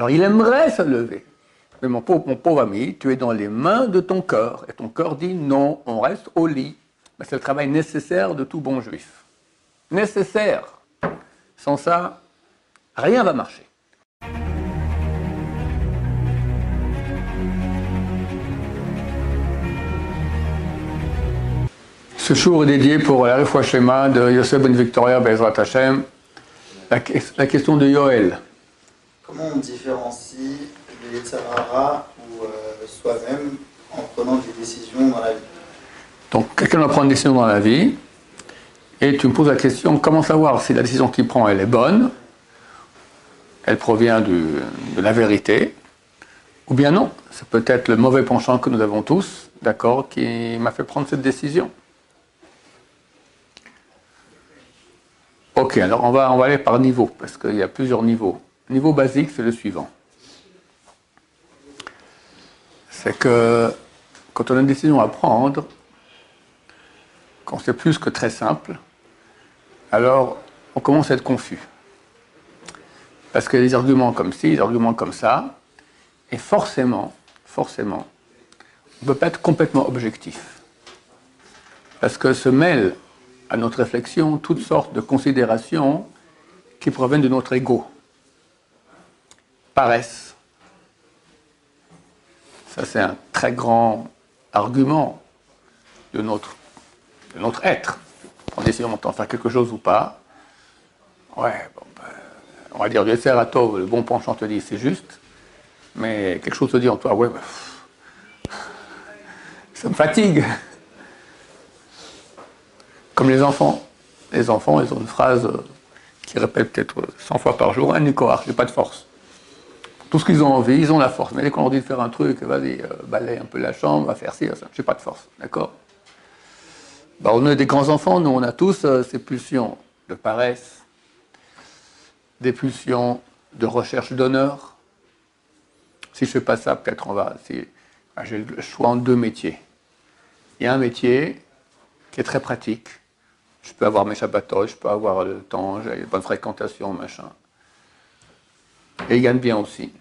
Alors il aimerait se lever. Mais mon pauvre ami, tu es dans les mains de ton cœur. Et ton cœur dit non, on reste au lit. Mais c'est le travail nécessaire de tout bon juif. Nécessaire. Sans ça, rien ne va marcher. Ce jour est dédié pour la Refoua Shlema de Yosef Ben Victoria Be'ezrat Hashem. La question de Yoël. Comment on différencie le Yetzer Hara ou soi-même en prenant des décisions dans la vie? Donc, quelqu'un doit prendre une décision dans la vie, et tu me poses la question, comment savoir si la décision qu'il prend, elle est bonne, elle provient de la vérité, ou bien non, c'est peut-être le mauvais penchant que nous avons tous, d'accord, qui m'a fait prendre cette décision. Ok, alors on va aller par niveau, parce qu'il y a plusieurs niveaux. Le niveau basique, c'est le suivant. C'est que quand on a une décision à prendre, quand c'est plus que très simple, alors on commence à être confus. Parce qu'il y a des arguments comme ci, des arguments comme ça, et forcément, on ne peut pas être complètement objectif. Parce que se mêlent à notre réflexion toutes sortes de considérations qui proviennent de notre ego. Paresse. Ça, c'est un très grand argument de notre être. On décide de faire quelque chose ou pas. Ouais, bon, on va dire, Yetzer Hara Tov, le bon penchant te dit c'est juste, mais quelque chose te dit en toi, ouais, ça me fatigue. Comme les enfants. Les enfants, ils ont une phrase qu'ils répètent peut-être 100 fois par jour, un Nicoar, j'ai pas de force. Tout ce qu'ils ont envie, ils ont la force. Mais dès qu'on leur dit de faire un truc, vas-y, balaye un peu la chambre, va faire ci, ça, j'ai pas de force, d'accord? Ben, on est des grands enfants, nous on a tous ces pulsions de paresse, des pulsions de recherche d'honneur. Si je fais pas ça, peut-être j'ai le choix en deux métiers. Il y a un métier qui est très pratique. Je peux avoir mes Shabbatot, je peux avoir le temps, j'ai une bonne fréquentation, machin. Et il gagne bien aussi.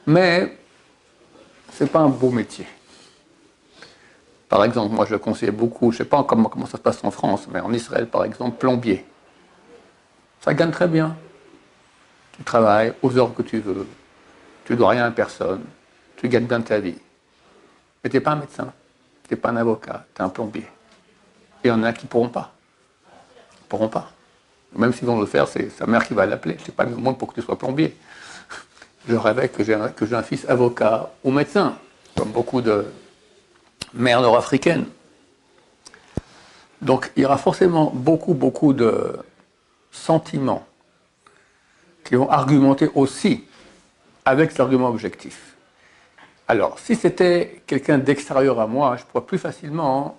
Mais c'est pas un beau métier. Par exemple, moi je conseille beaucoup, je ne sais pas comment ça se passe en France, mais en Israël par exemple, plombier. Ça gagne très bien. Tu travailles aux heures que tu veux, tu ne dois rien à personne, tu gagnes bien ta vie. Mais tu n'es pas un médecin, tu n'es pas un avocat, tu es un plombier. Et il y en a qui ne pourront pas. Ils ne pourront pas. Même s'ils vont le faire, c'est sa mère qui va l'appeler. Je ne sais pas le monde pour que tu sois plombier. Je rêvais que j'ai un fils avocat ou médecin, comme beaucoup de mères nord-africaines. Donc il y aura forcément beaucoup de sentiments qui vont argumenter aussi avec cet argument objectif. Alors, si c'était quelqu'un d'extérieur à moi, je pourrais plus facilement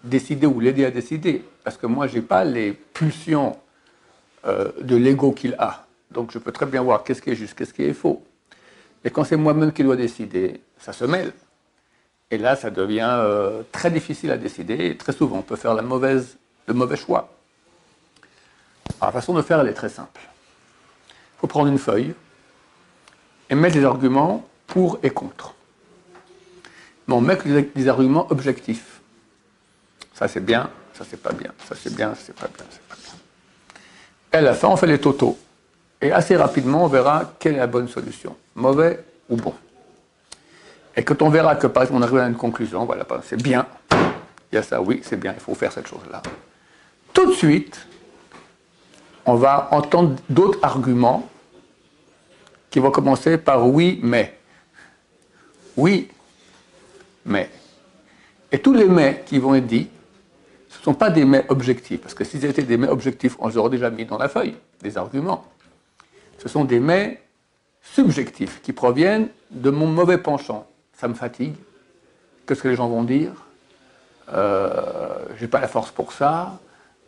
décider ou l'aider à décider, parce que moi, je n'ai pas les pulsions de l'ego qu'il a. Donc, je peux très bien voir qu'est-ce qui est juste, qu'est-ce qui est faux. Et quand c'est moi-même qui dois décider, ça se mêle. Et là, ça devient très difficile à décider, et très souvent, on peut faire le mauvais choix. Alors, la façon de faire, elle est très simple. Il faut prendre une feuille et mettre des arguments pour et contre. Mais on met des arguments objectifs. Ça c'est bien, ça c'est pas bien, ça c'est bien, ça c'est pas bien, c'est pas bien. Et à la fin, on fait les totaux. Et assez rapidement, on verra quelle est la bonne solution, mauvais ou bon. Et quand on verra que, par exemple, on arrive à une conclusion, voilà, c'est bien, il y a ça, oui, c'est bien, il faut faire cette chose-là. Tout de suite, on va entendre d'autres arguments qui vont commencer par oui, mais. Oui, mais. Et tous les mais qui vont être dits, ce ne sont pas des mais objectifs, parce que s'ils étaient des mais objectifs, on les aurait déjà mis dans la feuille, des arguments. Ce sont des mais subjectifs qui proviennent de mon mauvais penchant. Ça me fatigue. Qu'est-ce que les gens vont dire? J'ai pas la force pour ça.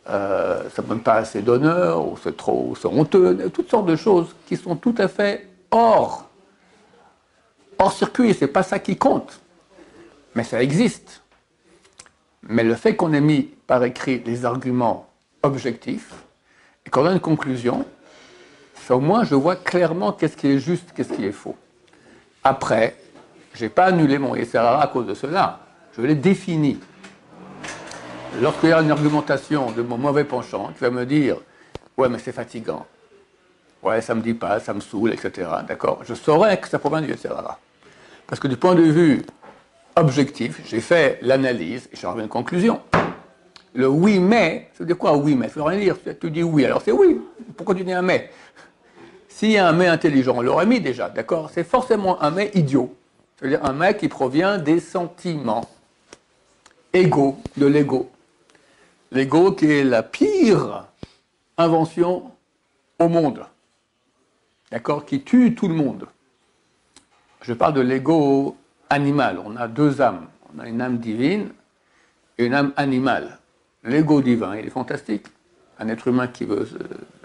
Ça ne me donne pas assez d'honneur, ou c'est honteux, toutes sortes de choses qui sont tout à fait hors circuit, c'est pas ça qui compte. Mais ça existe. Mais le fait qu'on ait mis par écrit les arguments objectifs, et qu'on a une conclusion, Au moins, je vois clairement qu'est-ce qui est juste, qu'est-ce qui est faux. Après, je n'ai pas annulé mon Yetzer Hara à cause de cela. Je l'ai défini. Lorsqu'il y a une argumentation de mon mauvais penchant qui va me dire « Ouais, mais c'est fatigant. Ouais, ça ne me dit pas, ça me saoule, etc. » D'accord? Je saurais que ça provient du Yetzer Hara. Parce que du point de vue objectif, j'ai fait l'analyse et j'en reviens à une conclusion. Le oui, mais, ça veut dire quoi oui, mais? Ça veut rien dire. Tu dis oui, alors c'est oui. Pourquoi tu dis un mais? S'il y a un mais intelligent, on l'aurait mis déjà, d'accord? C'est forcément un mais idiot. C'est-à-dire un mais qui provient des sentiments égaux, de l'ego. L'ego qui est la pire invention au monde. D'accord? Qui tue tout le monde. Je parle de l'ego animal. On a deux âmes. On a une âme divine et une âme animale. L'ego divin, il est fantastique. Un être humain qui veut,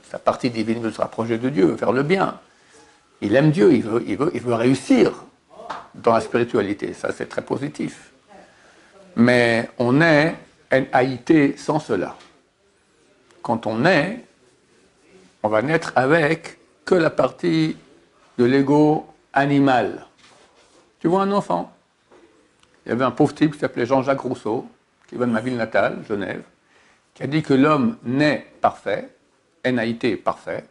sa partie divine veut se rapprocher de Dieu, veut faire le bien. Il aime Dieu, il veut réussir dans la spiritualité. Ça, c'est très positif. Mais on est NAIT sans cela. Quand on naît, on va naître avec que la partie de l'ego animal. Tu vois un enfant? Il y avait un pauvre type qui s'appelait Jean-Jacques Rousseau, qui vient de ma ville natale, Genève, qui a dit que l'homme naît parfait, NAIT parfait,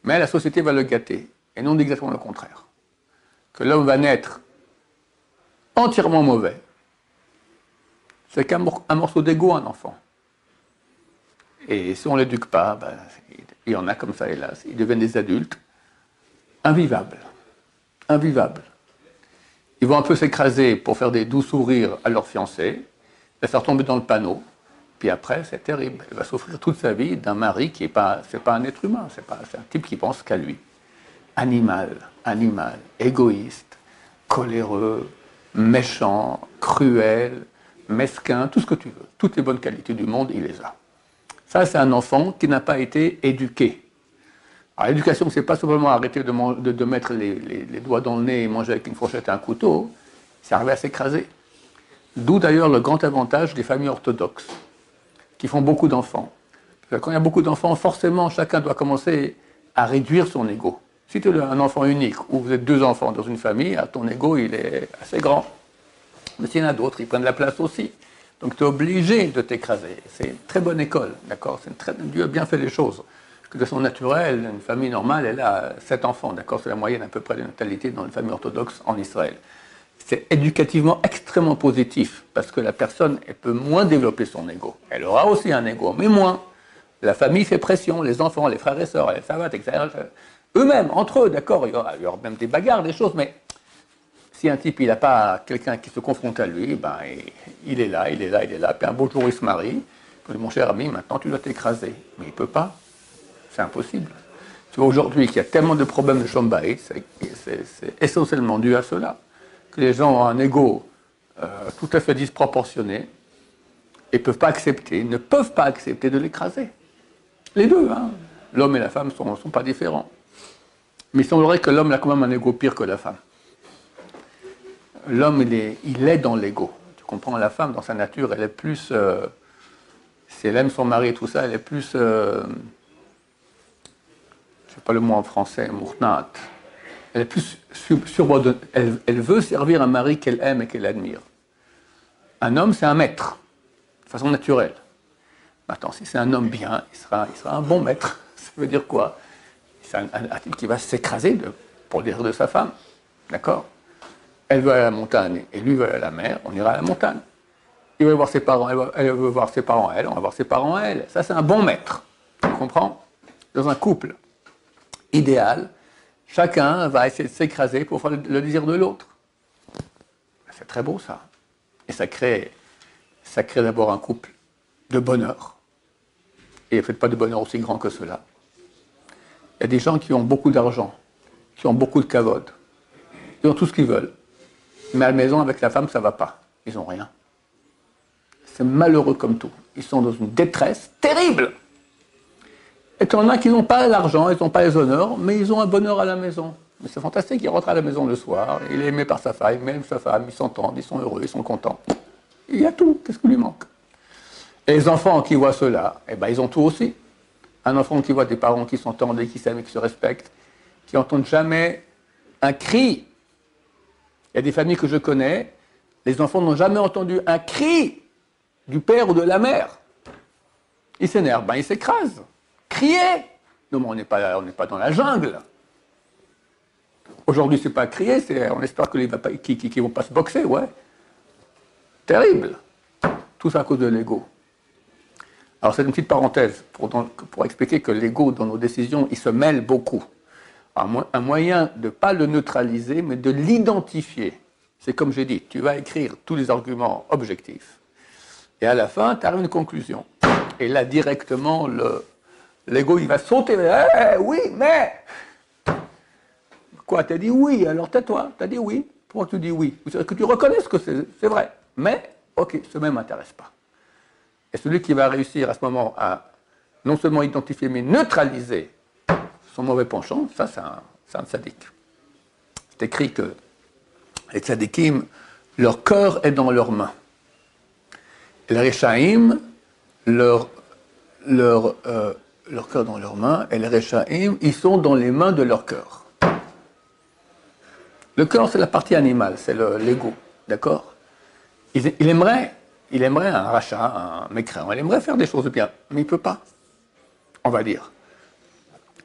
mais la société va le gâter, et non exactement le contraire. Que l'homme va naître entièrement mauvais. C'est qu'un morceau d'ego, un enfant. Et si on ne l'éduque pas, ben, il y en a comme ça, hélas, ils deviennent des adultes invivables. Invivables. Ils vont un peu s'écraser pour faire des doux sourires à leur fiancée, les faire tomber dans le panneau, puis après, c'est terrible. Elle va souffrir toute sa vie d'un mari qui n'est pas, c'est pas un être humain, c'est un type qui pense qu'à lui. Animal, égoïste, coléreux, méchant, cruel, mesquin, tout ce que tu veux. Toutes les bonnes qualités du monde, il les a. Ça, c'est un enfant qui n'a pas été éduqué. Alors, l'éducation, c'est pas simplement arrêter de mettre les doigts dans le nez et manger avec une fourchette et un couteau, c'est arriver à s'écraser. D'où d'ailleurs le grand avantage des familles orthodoxes, qui font beaucoup d'enfants. Quand il y a beaucoup d'enfants, forcément, chacun doit commencer à réduire son ego. Si tu es un enfant unique, ou vous êtes deux enfants dans une famille, ton ego, il est assez grand. Mais s'il y en a d'autres, ils prennent la place aussi. Donc tu es obligé de t'écraser. C'est une très bonne école, d'accord? Dieu a bien fait les choses. Que de façon naturelle, une famille normale, elle a 7 enfants, d'accord? C'est la moyenne à peu près de natalité dans une famille orthodoxe en Israël. C'est éducativement extrêmement positif, parce que la personne, elle peut moins développer son ego. Elle aura aussi un ego, mais moins. La famille fait pression, les enfants, les frères et sœurs, les savates, etc. Eux-mêmes, entre eux, d'accord, il y aura même des bagarres, des choses, mais si un type, il n'a pas quelqu'un qui se confronte à lui, ben, il est là, puis un beau jour, il se marie, il dit, mon cher ami, maintenant tu dois t'écraser. Mais il ne peut pas, c'est impossible. Tu vois, aujourd'hui, qu'il y a tellement de problèmes de Shombaï, c'est essentiellement dû à cela. Que les gens ont un ego tout à fait disproportionné et ne peuvent pas accepter de l'écraser. Les deux, hein. L'homme et la femme ne sont pas différents. Mais il semblerait que l'homme a quand même un ego pire que la femme. L'homme, il est dans l'ego. Tu comprends, la femme, dans sa nature, elle est plus... si elle aime son mari et tout ça, elle est plus... je ne sais pas le mot en français, mournat. Elle est plus subordonnée. Elle veut servir un mari qu'elle aime et qu'elle admire. Un homme, c'est un maître, de façon naturelle. Maintenant, si c'est un homme bien, il sera un bon maître. Ça veut dire quoi? C'est un type qui va s'écraser pour le désir de sa femme. D'accord? Elle veut aller à la montagne et lui veut aller à la mer, on ira à la montagne. Il veut voir ses parents, elle veut voir ses parents à elle, on va voir ses parents à elle. Ça, c'est un bon maître. Tu comprends? Dans un couple idéal, chacun va essayer de s'écraser pour faire le désir de l'autre. C'est très beau, ça. Et ça crée d'abord un couple de bonheur. Et faites pas de bonheur aussi grand que cela. Il y a des gens qui ont beaucoup d'argent, qui ont beaucoup de kavod. Ils ont tout ce qu'ils veulent. Mais à la maison, avec la femme, ça ne va pas. Ils n'ont rien. C'est malheureux comme tout. Ils sont dans une détresse terrible. Et il y en a qui n'ont pas l'argent, ils n'ont pas les honneurs, mais ils ont un bonheur à la maison. Mais c'est fantastique, il rentre à la maison le soir, il est aimé par sa femme, même sa femme, ils s'entendent, ils sont heureux, ils sont contents. Il y a tout, qu'est-ce qui lui manque? Et les enfants qui voient cela, eh ben, ils ont tout aussi. Un enfant qui voit des parents qui s'entendent et qui s'aiment et qui se respectent, qui n'entendent jamais un cri. Il y a des familles que je connais, les enfants n'ont jamais entendu un cri du père ou de la mère. Ils s'énervent, ben ils s'écrasent. Crier! Non, mais on n'est pas dans la jungle. Aujourd'hui, c'est pas crier, on espère qu'ils ne vont pas se boxer, ouais. Terrible. Tout ça à cause de l'ego. Alors, c'est une petite parenthèse pour expliquer que l'ego, dans nos décisions, il se mêle beaucoup. Un moyen de ne pas le neutraliser, mais de l'identifier. C'est comme j'ai dit, tu vas écrire tous les arguments objectifs. Et à la fin, tu as une conclusion. Et là, directement, l'ego, il va sauter. Hey, oui, mais... Quoi, tu as dit oui, alors tais-toi, tu as dit oui. Pourquoi tu dis oui? Que tu reconnaisses que c'est vrai. Mais, ok, ce même ne m'intéresse pas. Et celui qui va réussir à ce moment à non seulement identifier, mais neutraliser son mauvais penchant, ça, c'est un tzaddik. C'est écrit que les tzaddikim, leur cœur est dans leurs mains. Et les Rechaïm, leur cœur dans leurs mains, et les Rechaïm, ils sont dans les mains de leur cœur. Le cœur, c'est la partie animale, c'est l'ego, d'accord? Il aimerait un rachat, un mécréant, il aimerait faire des choses bien, mais il ne peut pas, on va dire.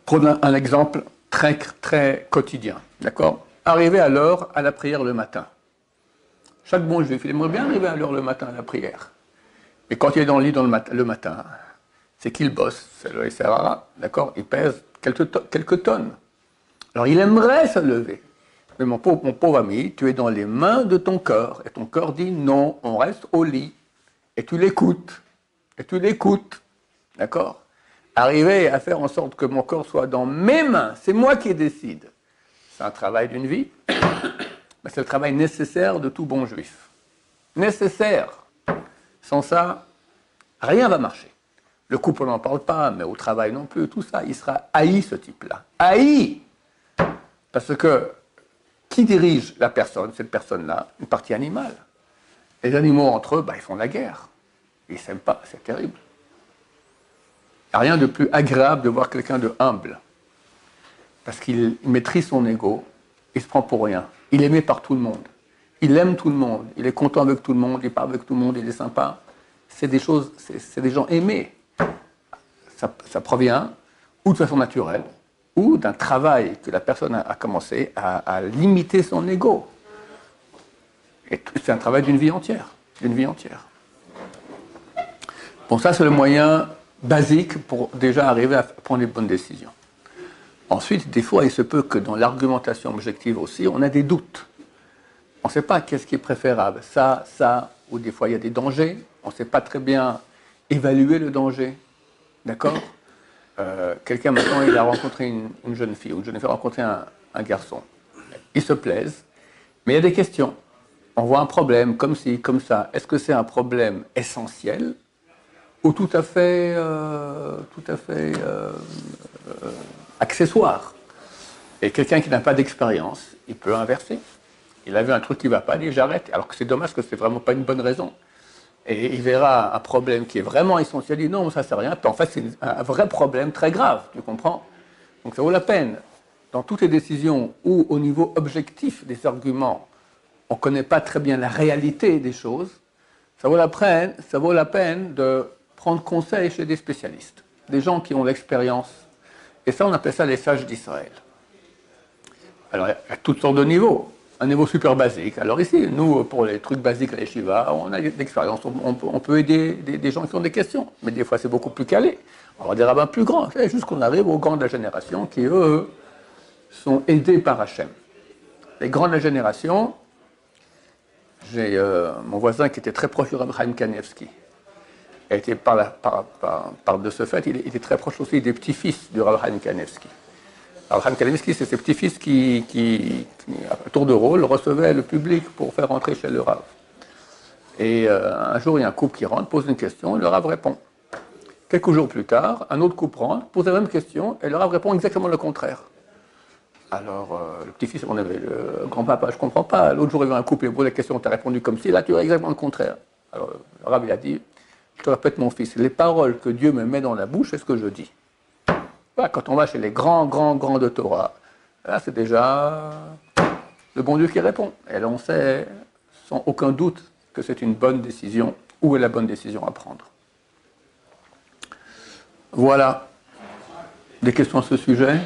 Prenons un exemple très, très quotidien, d'accord? Arriver à l'heure à la prière le matin. Chaque bon juif, il aimerait bien arriver à l'heure le matin à la prière. Mais quand il est dans le lit le matin, c'est qu'il bosse, c'est le SRA, d'accord? Il pèse quelques tonnes. Alors il aimerait se lever. Mais mon pauvre ami, tu es dans les mains de ton cœur. Et ton cœur dit non, on reste au lit. Et tu l'écoutes. Et tu l'écoutes. D'accord? Arriver à faire en sorte que mon corps soit dans mes mains, c'est moi qui décide. C'est un travail d'une vie. Mais c'est le travail nécessaire de tout bon juif. Nécessaire. Sans ça, rien ne va marcher. Le couple, on n'en parle pas, mais au travail non plus. Tout ça, il sera haï, ce type-là. Haï! Parce que qui dirige la personne, cette personne-là? Une partie animale. Les animaux, entre eux, ils font la guerre. Ils ne s'aiment pas, c'est terrible. Il n'y a rien de plus agréable de voir quelqu'un de humble. Parce qu'il maîtrise son ego, il ne se prend pour rien. Il est aimé par tout le monde. Il aime tout le monde. Il est content avec tout le monde, il parle avec tout le monde, il est sympa. C'est des choses, c'est des gens aimés. Ça provient ou de façon naturelle, ou d'un travail que la personne a commencé à limiter son ego. Et c'est un travail d'une vie entière. D'une vie entière. Bon, ça c'est le moyen basique pour déjà arriver à prendre les bonnes décisions. Ensuite, des fois, il se peut que dans l'argumentation objective aussi, on a des doutes. On ne sait pas qu'est-ce qui est préférable, ça, ou des fois il y a des dangers. On ne sait pas très bien évaluer le danger. D'accord? Quelqu'un maintenant, il a rencontré une jeune fille, ou une jeune fille a rencontré un garçon. Ils se plaisent, mais il y a des questions. On voit un problème, comme ci, comme ça. Est-ce que c'est un problème essentiel ou tout à fait accessoire? Et quelqu'un qui n'a pas d'expérience, il peut inverser. Il a vu un truc qui ne va pas, il dit j'arrête. Alors que c'est dommage que ce n'est vraiment pas une bonne raison. Et il verra un problème qui est vraiment essentiel, il dit non, ça c'est rien. Puis en fait, c'est un vrai problème très grave, tu comprends? Donc ça vaut la peine. Dans toutes les décisions où, au niveau objectif des arguments, on ne connaît pas très bien la réalité des choses, ça vaut la peine de prendre conseil chez des spécialistes, des gens qui ont l'expérience. Et ça, on appelle ça les sages d'Israël. Alors, il y a toutes sortes de niveaux. Un niveau super basique. Alors ici, nous, pour les trucs basiques à l'Yeshiva, on a de l'expérience. On peut aider des gens qui ont des questions. Mais des fois, c'est beaucoup plus calé. On va des rabbins plus grands. C'est juste qu'on arrive aux grands de la génération qui, eux, sont aidés par Hachem. Les grands de la génération, j'ai mon voisin qui était très proche du Rav Chaim Kanievski. Et était par de ce fait, il était très proche aussi des petits-fils du Rav Chaim Kanievski. Alors, Chaim Kanievski, c'est ses petits-fils qui, à tour de rôle, recevaient le public pour faire rentrer chez le Rav. Et un jour, il y a un couple qui rentre, pose une question, et le Rav répond. Quelques jours plus tard, un autre couple rentre, pose la même question, et le Rav répond exactement le contraire. Alors, le petit-fils répondait, le grand-papa, je ne comprends pas. L'autre jour, il y avait un couple, il pose la question, tu as répondu comme si, là, tu as exactement le contraire. Alors, le Rav, il a dit, je te répète, mon fils, les paroles que Dieu me met dans la bouche, c'est ce que je dis. pas, quand on va chez les grands de Torah, là c'est déjà le bon Dieu qui répond. Et là on sait sans aucun doute que c'est une bonne décision, où est la bonne décision à prendre. Voilà. Des questions à ce sujet?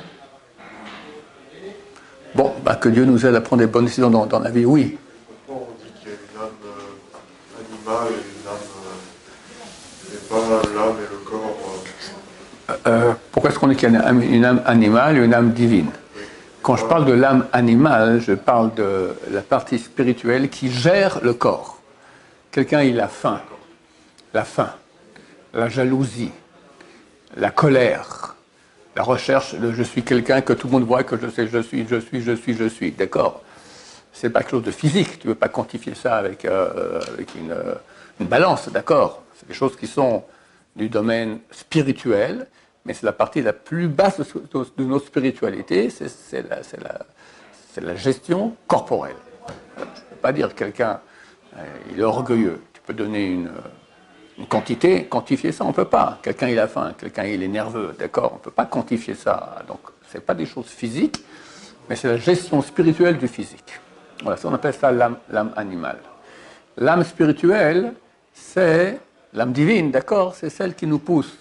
Bon, bah, que Dieu nous aide à prendre des bonnes décisions dans la vie, oui. Pourquoi on dit qu'il y a une âme animale et pas l'âme et le corps? Pourquoi est-ce qu'on dit qu'il y a une âme animale et une âme divine? Quand je parle de l'âme animale, je parle de la partie spirituelle qui gère le corps. Quelqu'un, il a faim, la jalousie, la colère, la recherche de je suis quelqu'un que tout le monde voit que je sais, je suis, d'accord? C'est pas quelque chose de physique, tu ne veux pas quantifier ça avec une balance, d'accord? C'est des choses qui sont du domaine spirituel, mais c'est la partie la plus basse de notre spiritualité, c'est la gestion corporelle. Je ne peux pas dire que quelqu'un il est orgueilleux, tu peux donner une quantité, quantifier ça, on ne peut pas. Quelqu'un il a faim, quelqu'un il est nerveux, d'accord? On ne peut pas quantifier ça. Donc, ce n'est pas des choses physiques, mais c'est la gestion spirituelle du physique. Voilà, ça, on appelle ça l'âme animale. L'âme spirituelle, c'est l'âme divine, d'accord? C'est celle qui nous pousse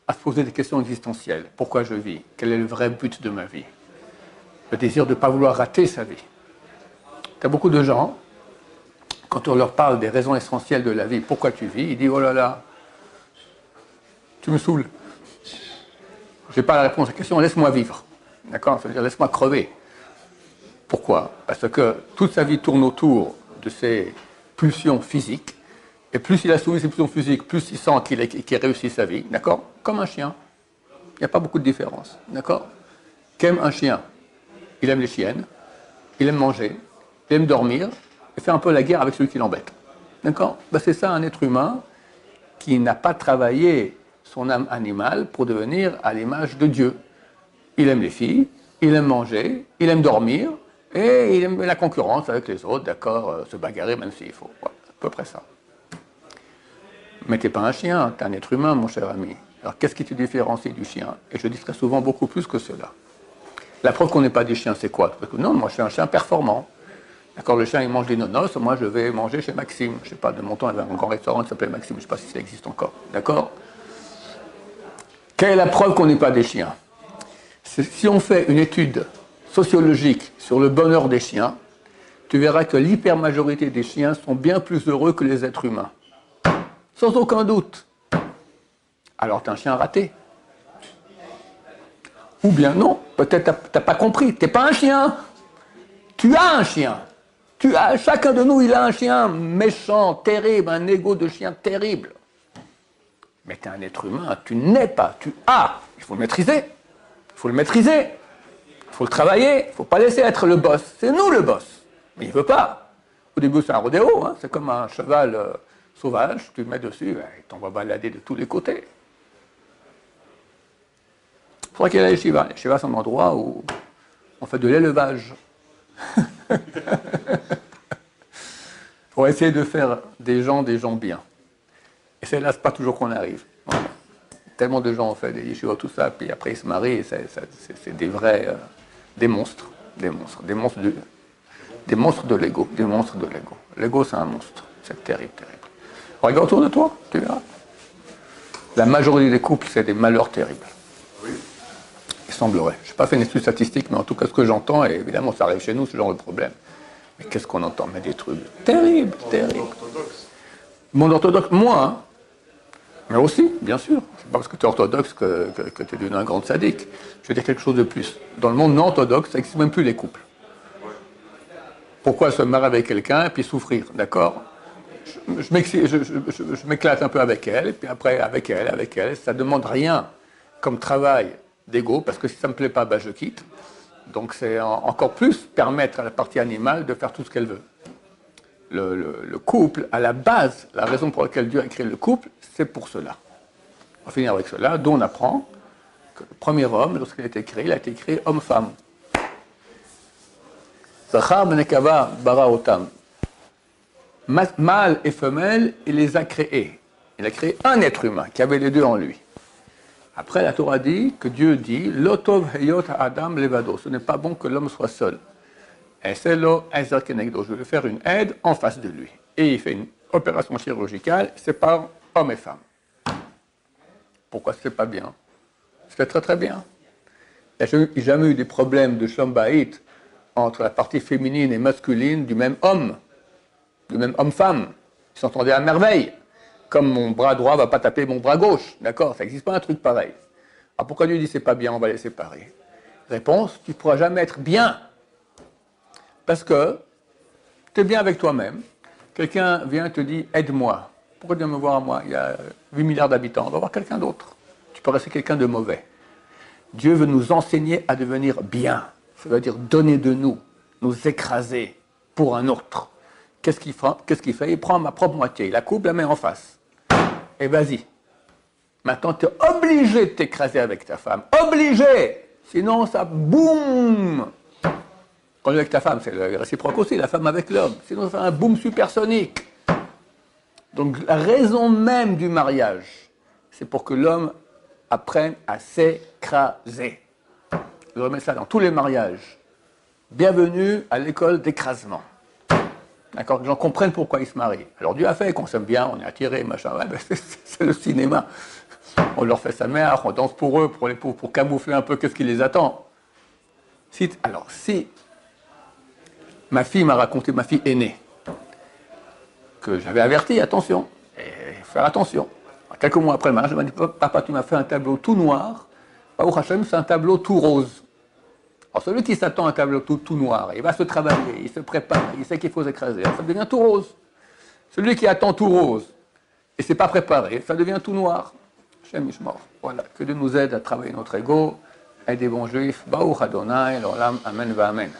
à se poser des questions existentielles. Pourquoi je vis? Quel est le vrai but de ma vie? Le désir de ne pas vouloir rater sa vie. Tu as beaucoup de gens, quand on leur parle des raisons essentielles de la vie, pourquoi tu vis, ils disent oh là là, tu me saoules. Je n'ai pas la réponse à la question, laisse-moi vivre. D'accord? Ça veut dire laisse-moi crever. Pourquoi? Parce que toute sa vie tourne autour de ses pulsions physiques, et plus il a soumis ses pulsions physiques, plus il sent qu'il réussit sa vie. D'accord? Comme un chien. Il n'y a pas beaucoup de différence. D'accord? Qu'aime un chien? Il aime les chiennes, il aime manger, il aime dormir, et fait un peu la guerre avec celui qui l'embête. D'accord? Ben c'est ça un être humain qui n'a pas travaillé son âme animale pour devenir à l'image de Dieu. Il aime les filles, il aime manger, il aime dormir, et il aime la concurrence avec les autres, d'accord, se bagarrer même s'il faut. Voilà, à peu près ça. Mais tu n'es pas un chien, tu es un être humain, mon cher ami. Alors qu'est-ce qui te différencie du chien? Et je dis très souvent beaucoup plus que cela. La preuve qu'on n'est pas des chiens, c'est quoi? Parce que non, moi je suis un chien performant. D'accord, le chien il mange des nonos, moi je vais manger chez Maxime. Je ne sais pas, de mon temps il y avait un grand restaurant qui s'appelait Maxime, je ne sais pas si ça existe encore. D'accord? Quelle est la preuve qu'on n'est pas des chiens? Si on fait une étude sociologique sur le bonheur des chiens, tu verras que l'hypermajorité des chiens sont bien plus heureux que les êtres humains. Sans aucun doute. Alors tu es un chien raté. Ou bien non, peut-être tu n'as pas compris, tu n'es pas un chien. Tu as un chien. Chacun de nous, il a un chien méchant, terrible, un ego de chien terrible. Mais tu es un être humain, tu n'es pas, tu as. Il faut le maîtriser. Il faut le maîtriser. Il faut le travailler. Il ne faut pas laisser être le boss. C'est nous le boss. Mais il ne veut pas. Au début, c'est un rodéo. Hein. C'est comme un cheval sauvage. Tu le mets dessus, il t'envoie balader de tous les côtés. Il faudrait qu'il y ait la yeshiva. La yeshiva, c'est un endroit où on fait de l'élevage. Pour essayer de faire des gens bien. Et c'est là, c'est pas toujours qu'on arrive. Voilà. Tellement de gens ont fait des yeshivot, tout ça, puis après ils se marient, et c'est des vrais, des monstres de l'ego, L'ego, c'est un monstre, c'est terrible. Regarde autour de toi, tu verras. La majorité des couples, c'est des malheurs terribles. Il semblerait. Je n'ai pas fait une étude statistique, mais en tout cas, ce que j'entends, et évidemment, ça arrive chez nous, ce genre de problème. Mais qu'est-ce qu'on entend? Mais des trucs terribles. Le monde orthodoxe, moins. Mais aussi, bien sûr. C'est pas parce que tu es orthodoxe que tu es devenu un grand sadique. Je veux dire quelque chose de plus. Dans le monde non orthodoxe, ça n'existe même plus les couples. Pourquoi se marier avec quelqu'un et puis souffrir, d'accord? Je m'éclate un peu avec elle, et puis après, avec elle, ça ne demande rien comme travail d'ego, parce que si ça ne me plaît pas, ben je quitte. Donc c'est encore plus permettre à la partie animale de faire tout ce qu'elle veut. Le couple, à la base, la raison pour laquelle Dieu a créé le couple, c'est pour cela. On va finir avec cela, d'où on apprend que le premier homme, lorsqu'il a été créé, il a été créé homme-femme. Zachar benekava bara otam. Mâle et femelle, il les a créés. Il a créé un être humain qui avait les deux en lui. Après, la Torah dit que Dieu dit Lotov heyot Adam levado. Ce n'est pas bon que l'homme soit seul. Et c'est lo ezer kenegdo. Je vais faire une aide en face de lui. Et il fait une opération chirurgicale, sépare hommes et femmes. Pourquoi ce n'est pas bien? C'est très très bien. Il n'y a jamais eu des problèmes de shalom bayit entre la partie féminine et masculine du même homme-femme. Ils s'entendaient à merveille. Comme mon bras droit ne va pas taper mon bras gauche. D'accord? Ça n'existe pas un truc pareil. Alors pourquoi Dieu dit c'est pas bien, on va les séparer? Réponse, tu ne pourras jamais être bien. Parce que tu es bien avec toi-même. Quelqu'un vient et te dit aide-moi. Pourquoi tu viens me voir à moi? Il y a 8 milliards d'habitants. On va voir quelqu'un d'autre. Tu peux rester quelqu'un de mauvais. Dieu veut nous enseigner à devenir bien. Ça veut dire donner de nous écraser pour un autre. Qu'est-ce qu'il fait? Il prend ma propre moitié, il la coupe, la met en face. Et vas-y. Maintenant, tu es obligé de t'écraser avec ta femme. Obligé! Sinon, ça boum! Quand tu es avec ta femme, c'est le réciproque aussi, la femme avec l'homme. Sinon, ça fait un boom supersonique. Donc, la raison même du mariage, c'est pour que l'homme apprenne à s'écraser. Je remets ça dans tous les mariages. Bienvenue à l'école d'écrasement. D'accord, que les gens comprennent pourquoi ils se marient. Alors Dieu a fait qu'on s'aime bien, on est attirés, machin. Ouais, ben c'est le cinéma. On leur fait sa mère, on danse pour eux, pour camoufler un peu qu'est-ce qui les attend. Si ma fille m'a raconté, ma fille aînée, que j'avais averti, attention, et faire attention. Quelques mois après le mariage, elle m'a dit, papa, tu m'as fait un tableau tout noir. Baruch Hashem, c'est un tableau tout rose. Alors celui qui s'attend à un tableau tout noir, il va se travailler, il se prépare, il sait qu'il faut s'écraser, ça devient tout rose. Celui qui attend tout rose et ne s'est pas préparé, ça devient tout noir. Shem Yishmor. Voilà, que Dieu nous aide à travailler notre ego, et des bons juifs. Baruch Adonai, l'olam, amen va amen.